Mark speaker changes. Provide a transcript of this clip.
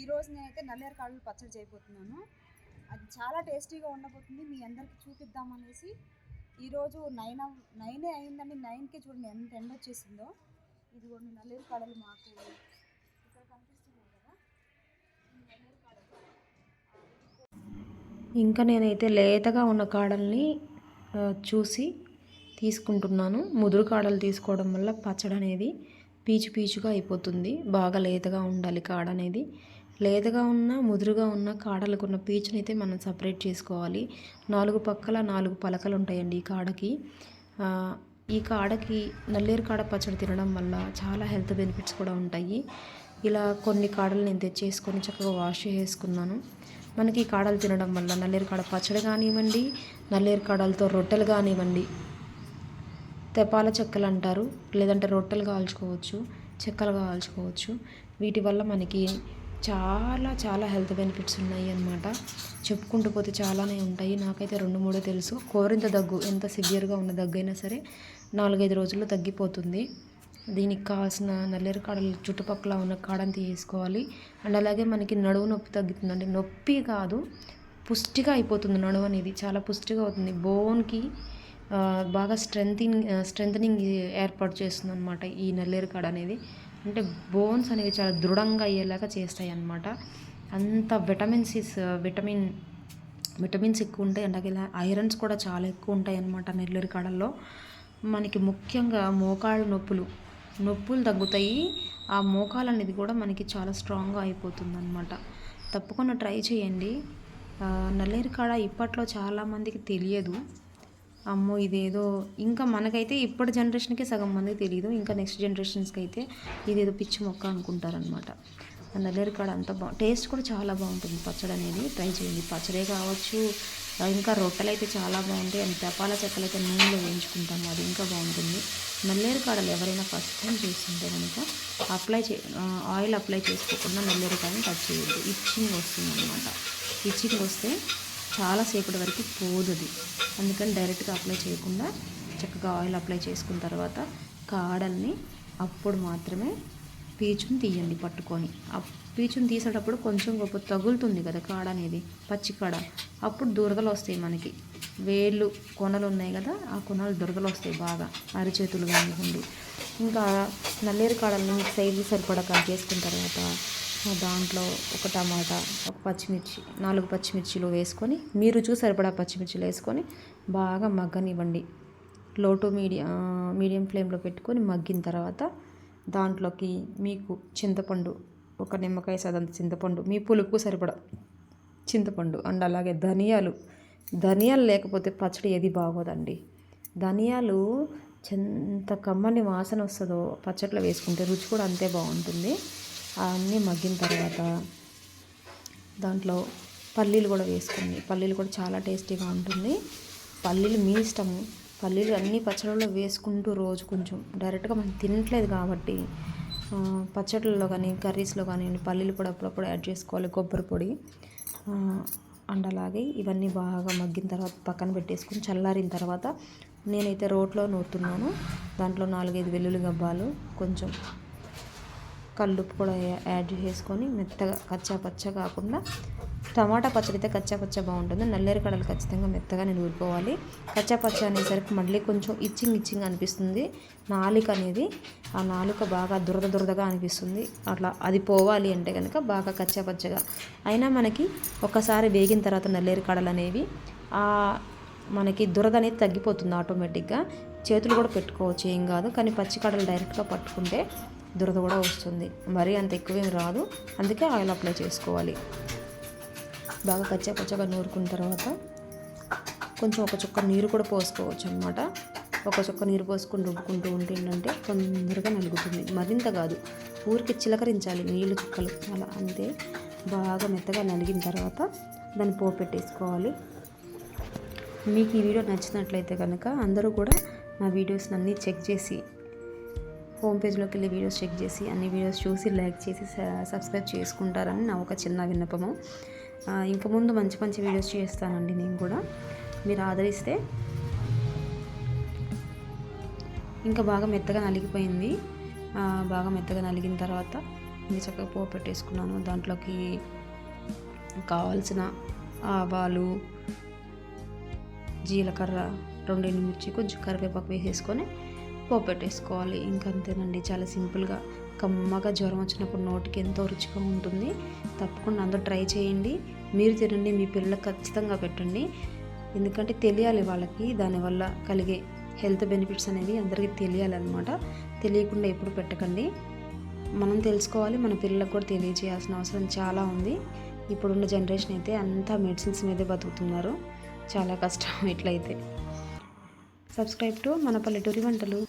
Speaker 1: ఈరోజు నేనైతే నల్లేరు కాడలు పచ్చడి చేయబోతున్నాను. అది చాలా టేస్టీగా ఉండబోతుంది. మీ అందరికీ చూపిద్దామనేసి ఈరోజు 9 అయిందండి. 9కి చూడండి ఎంత ఎండ వచ్చేసిందో. ఇదిగోండి నల్లేరు కాడలు మాకు ఇక్కడ కనిపిస్తున్నాయి కదా, నల్లేరు కాడలు.
Speaker 2: ఇంకా నేనైతే లేతగా ఉన్న కాడల్ని చూసి తీసుకుంటున్నాను. ముదురు కాడలు తీసుకోవడం వల్ల పచ్చడి అనేది పీచు పీచుగా అయిపోతుంది. బాగా లేతగా ఉండాలి కాడ అనేది. లేతగా ఉన్న ముదురుగా ఉన్న కాడలకున్న పీచుని అయితే మనం సపరేట్ చేసుకోవాలి. 4 పక్కల 4 పలకలు ఉంటాయండి ఈ కాడకి. ఈ కాడకి నల్లేరు కాడ పచ్చడి తినడం వల్ల చాలా హెల్త్ బెనిఫిట్స్ కూడా ఉంటాయి. ఇలా కొన్ని కాడలు నేను తెచ్చేసుకొని చక్కగా వాష్ చేసుకున్నాను. మనకి ఈ కాడలు తినడం వల్ల నల్లేరు కాడ పచ్చడి కానివ్వండి, నల్లేరు కాడలతో రొట్టెలు కానివ్వండి, తెపాల చెక్కలు అంటారు, లేదంటే రొట్టెలు కాల్చుకోవచ్చు, చెక్కలు కాల్చుకోవచ్చు. వీటి వల్ల మనకి చాలా చాలా హెల్త్ బెనిఫిట్స్ ఉన్నాయి అన్నమాట. చెప్పుకుంటూ పోతే చాలానే ఉంటాయి. నాకైతే 2-3 తెలుసు. కోరింత దగ్గు ఎంత సివియర్గా ఉన్న దగ్గు అయినా సరే 4-5 రోజుల్లో తగ్గిపోతుంది. దీనికి కావాల్సిన నల్లేరు కాడలు చుట్టుపక్కల ఉన్న కాడని తీసుకోవాలి. అండ్ అలాగే మనకి నడువు నొప్పి తగ్గుతుందండి. నొప్పి కాదు, పుష్టిగా అయిపోతుంది. నడువు అనేది చాలా పుష్టిగా అవుతుంది. బోన్కి బాగా స్ట్రెంథనింగ్ ఏర్పాటు చేస్తుంది అనమాట ఈ నల్లేరు కాడ అనేది. అంటే బోన్స్ అనేవి చాలా దృఢంగా అయ్యేలాగా చేస్తాయి అన్నమాట. అంత విటమిన్స్ ఎక్కువ ఉంటాయి. అంటే ఇలా ఐరన్స్ కూడా చాలా ఎక్కువ ఉంటాయి అన్నమాట నల్లేరు కాడల్లో. మనకి ముఖ్యంగా మోకాళ్ళ నొప్పులు తగ్గుతాయి. ఆ మోకాలు అనేది కూడా మనకి చాలా స్ట్రాంగ్గా అయిపోతుంది అనమాట. తప్పకుండా ట్రై చేయండి. నల్లేరు కాడ ఇప్పట్లో చాలామందికి తెలియదు. అమ్మో ఇదేదో, ఇంకా మనకైతే ఇప్పటి జనరేషన్కి సగం మందికి తెలియదు. ఇంకా నెక్స్ట్ జనరేషన్స్కి అయితే ఇదేదో పిచ్చి మొక్క అనుకుంటారనమాట. నల్లేరు కాడ అంత టేస్ట్ కూడా చాలా బాగుంటుంది పచ్చడి అనేది. ట్రై చేయండి. పచ్చడే కావచ్చు, ఇంకా రొట్టెలు అయితే చాలా బాగుంటాయి. అండ్ తెపాల చెక్కలు అయితే నూనెలో వేయించుకుంటాము, అది ఇంకా బాగుంటుంది. నల్లేరు కాడలు ఎవరైనా ఫస్ట్ టైం చేస్తుంటే కనుక ఆయిల్ అప్లై చేసుకోకుండా నల్లేరు కాడని టచ్ చేయొద్దు. ఇచ్చింగ్ వస్తుంది అనమాట. ఇచ్చింగ్ వస్తే చాలాసేపటి వరకు పోదుది. అందుకని డైరెక్ట్గా అప్లై చేయకుండా చక్కగా ఆయిల్ అప్లై చేసుకున్న తర్వాత కాడల్ని అప్పుడు మాత్రమే పీచుని తీయండి పట్టుకొని. ఆ పీచుని తీసేటప్పుడు కొంచెం గొప్ప తగులుతుంది కదా కాడ అనేది, పచ్చి కాడ. అప్పుడు దురదలు వస్తాయి మనకి. వేళ్ళు కొనలు ఉన్నాయి కదా, ఆ కొనలు దురదలు వస్తాయి బాగా, అరిచేతులు కానివ్వండి. ఇంకా నల్లేరు కాడల్ని సైజు సరిపడా కట్ చేసుకున్న తర్వాత దాంట్లో ఒక టమాటా, ఒక పచ్చిమిర్చి, 4 పచ్చిమిర్చిలు వేసుకొని, మీరు చూసి సరిపడా పచ్చిమిర్చిలు వేసుకొని బాగా మగ్గనివ్వండి. లో టు మీడియం ఫ్లేమ్లో పెట్టుకొని మగ్గిన తర్వాత దాంట్లోకి మీకు చింతపండు, ఒక నిమ్మకాయ సదంత చింతపండు, మీ పులుపు సరిపడా చింతపండు, అండ్ అలాగే ధనియాలు లేకపోతే పచ్చడి ఏది బాగోదండి. ధనియాలు ఎంత కమ్మని వాసన వస్తుందో పచ్చట్లో వేసుకుంటే, రుచి కూడా అంతే బాగుంటుంది. అవన్నీ మగ్గిన తర్వాత దాంట్లో పల్లీలు కూడా వేసుకోండి. పల్లీలు కూడా చాలా టేస్టీగా ఉంటుంది. పల్లీలు మీ ఇష్టము. పల్లీలు అన్ని పచ్చళ్ళలో వేసుకుంటూ రోజు కొంచెం, డైరెక్ట్గా మనం తినట్లేదు కాబట్టి పచ్చళ్ళలో కానీ కర్రీస్లో కానీ పల్లీలు కూడా అప్పుడప్పుడు యాడ్ చేసుకోవాలి. కొబ్బరి పొడి అండ్ అలాగే ఇవన్నీ బాగా మగ్గిన తర్వాత పక్కన పెట్టేసుకొని చల్లారిన తర్వాత నేనైతే రోట్లో నూరుతున్నాను. దాంట్లో 4-5 వెల్లుల్లి గబ్బాలు, కొంచెం కల్లుప్పు కూడా యాడ్ చేసుకొని మెత్తగా కచ్చా పచ్చ కాకుండా, టమాటా పచ్చడి అయితే కచ్చా పచ్చ బాగుంటుంది. నల్లేరు కాడలు ఖచ్చితంగా మెత్తగానే నూరుకోవాలి. కచ్చా పచ్చ అనేసరికి మళ్ళీ కొంచెం ఇచ్చింగ్ అనిపిస్తుంది నాలుక అనేది. ఆ నాలుక బాగా దురదగా అనిపిస్తుంది. అట్లా అది పోవాలి అంటే కనుక బాగా కచ్చా పచ్చగా అయినా మనకి ఒకసారి వేగిన తర్వాత నల్లేరు కాడలు అనేవి మనకి దురద అనేది తగ్గిపోతుంది ఆటోమేటిక్గా. చేతులు కూడా పెట్టుకోవచ్చు, ఏం కాదు. కానీ పచ్చి కాడలు డైరెక్ట్గా పట్టుకుంటే దురద కూడా వస్తుంది. మరీ అంత ఎక్కువేం రాదు. అందుకే ఆయిల్ అప్లై చేసుకోవాలి. బాగా కచ్చా పచ్చగా నూరుకున్న తర్వాత కొంచెం ఒక చుక్క నీరు కూడా పోసుకోవచ్చు అనమాట. ఒక చుక్క నీరు పోసుకొని రుబ్బుకుంటూ ఉంటుందంటే తొందరగా నలుగుతుంది. మరింత కాదు, ఊరికి చిలకరించాలి నీళ్ళు చుక్కలు, అలా అంతే. బాగా మెత్తగా నలిగిన తర్వాత దాన్ని పోపెట్టేసుకోవాలి. మీకు ఈ వీడియో నచ్చినట్లయితే కనుక అందరూ కూడా నా వీడియోస్ని అన్నీ చెక్ చేసి, హోమ్ పేజ్లోకి వెళ్ళి వీడియోస్ చెక్ చేసి అన్ని వీడియోస్ చూసి లైక్ చేసి సబ్స్క్రైబ్ చేసుకుంటారని నా ఒక చిన్న విన్నపము. ఇంకా ముందు మంచి వీడియోస్ చేస్తానండి నేను కూడా, మీరు ఆదరిస్తే. ఇంకా బాగా మెత్తగా నలిగిపోయింది. బాగా మెత్తగా నలిగిన తర్వాత ఇవి చక్కగా పోపు పెట్టేసుకున్నాను. దాంట్లోకి కావాల్సిన ఆవాలు, జీలకర్ర, 2 ఎండుమిర్చి, కొంచెం కరివేపాకు వేసేసుకొని పోపు పెట్టేసుకోవాలి. ఇంకా అంతేనండి, చాలా సింపుల్గా కమ్మగా జ్వరం వచ్చినప్పుడు నోటికి ఎంతో రుచిగా ఉంటుంది. తప్పకుండా అందరూ ట్రై చేయండి. మీరు తినండి, మీ పిల్లలకు ఖచ్చితంగా పెట్టండి. ఎందుకంటే తెలియాలి వాళ్ళకి, దానివల్ల కలిగే హెల్త్ బెనిఫిట్స్ అనేవి అందరికీ తెలియాలన్నమాట. తెలియకుండా ఎప్పుడు పెట్టకండి. మనం తెలుసుకోవాలి, మన పిల్లలకు కూడా తెలియజేయాల్సిన అవసరం చాలా ఉంది. ఇప్పుడున్న జనరేషన్ అయితే అంతా మెడిసిన్స్ మీదే బతుకుతున్నారు. చాలా కష్టం ఇట్లయితే. సబ్స్క్రైబ్ టు మన పల్లెటూరి వంటలు.